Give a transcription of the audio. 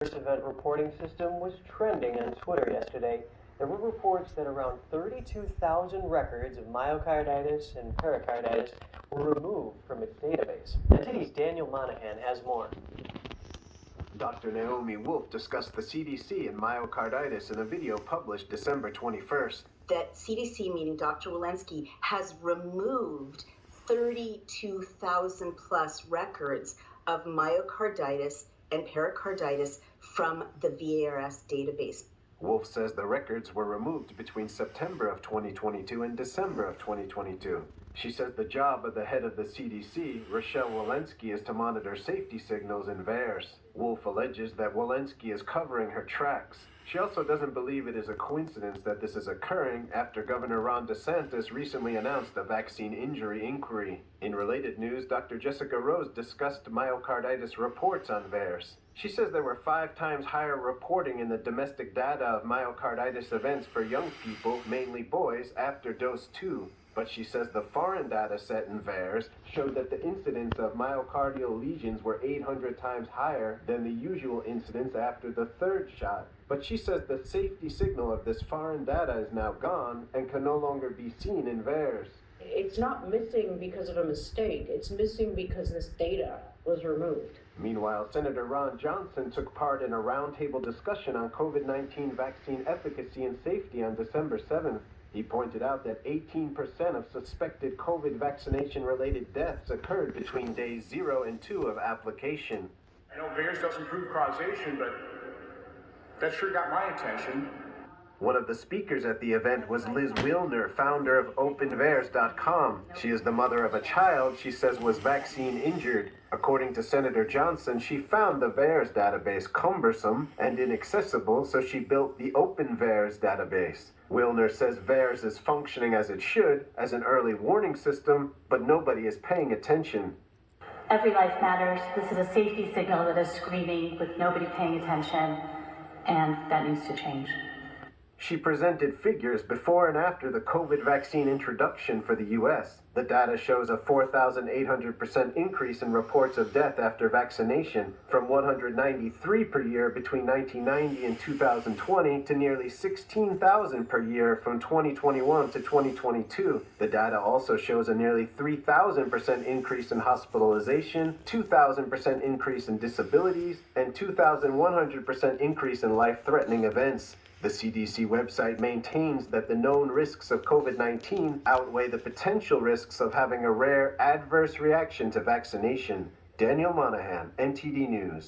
First event reporting system was trending on Twitter yesterday. There were reports that around 32,000 records of myocarditis and pericarditis were removed from its database. NTD's Daniel Monahan has more. Dr. Naomi Wolf discussed the CDC and myocarditis in a video published December 21st. That CDC, meaning Dr. Walensky, has removed 32,000 plus records of myocarditis and pericarditis from the VARS database. Wolf says the records were removed between September of 2022 and December of 2022. She says the job of the head of the CDC, Rochelle Walensky, is to monitor safety signals in VAERS. Wolf alleges that Walensky is covering her tracks. She also doesn't believe it is a coincidence that this is occurring after Governor Ron DeSantis recently announced a vaccine injury inquiry. In related news, Dr. Jessica Rose discussed myocarditis reports on VAERS. She says there were 5 times higher reporting in the domestic data of myocarditis events for young people, mainly boys, after dose 2. But she says the foreign data set in VAERS showed that the incidence of myocardial lesions were 800 times higher than the usual incidence after the 3rd shot. But she says the safety signal of this foreign data is now gone and can no longer be seen in VAERS. It's not missing because of a mistake. It's missing because this data was removed. Meanwhile, Senator Ron Johnson took part in a roundtable discussion on COVID-19 vaccine efficacy and safety on December 7th. He pointed out that 18% of suspected COVID vaccination-related deaths occurred between days 0 and 2 of application. I know VAERS doesn't prove causation, but that sure got my attention. One of the speakers at the event was Liz Wilner, founder of OpenVAERS.com. She is the mother of a child she says was vaccine injured. According to Senator Johnson, she found the VAERS database cumbersome and inaccessible, so she built the OpenVAERS database. Wilner says VAERS is functioning as it should, as an early warning system, but nobody is paying attention. Every life matters. This is a safety signal that is screaming with nobody paying attention, and that needs to change. She presented figures before and after the COVID vaccine introduction for the U.S. The data shows a 4,800% increase in reports of death after vaccination, from 193 per year between 1990 and 2020 to nearly 16,000 per year from 2021 to 2022. The data also shows a nearly 3,000% increase in hospitalization, 2,000% increase in disabilities, and 2,100% increase in life-threatening events. The CDC website maintains that the known risks of COVID-19 outweigh the potential risks of having a rare adverse reaction to vaccination. Daniel Monahan, NTD News.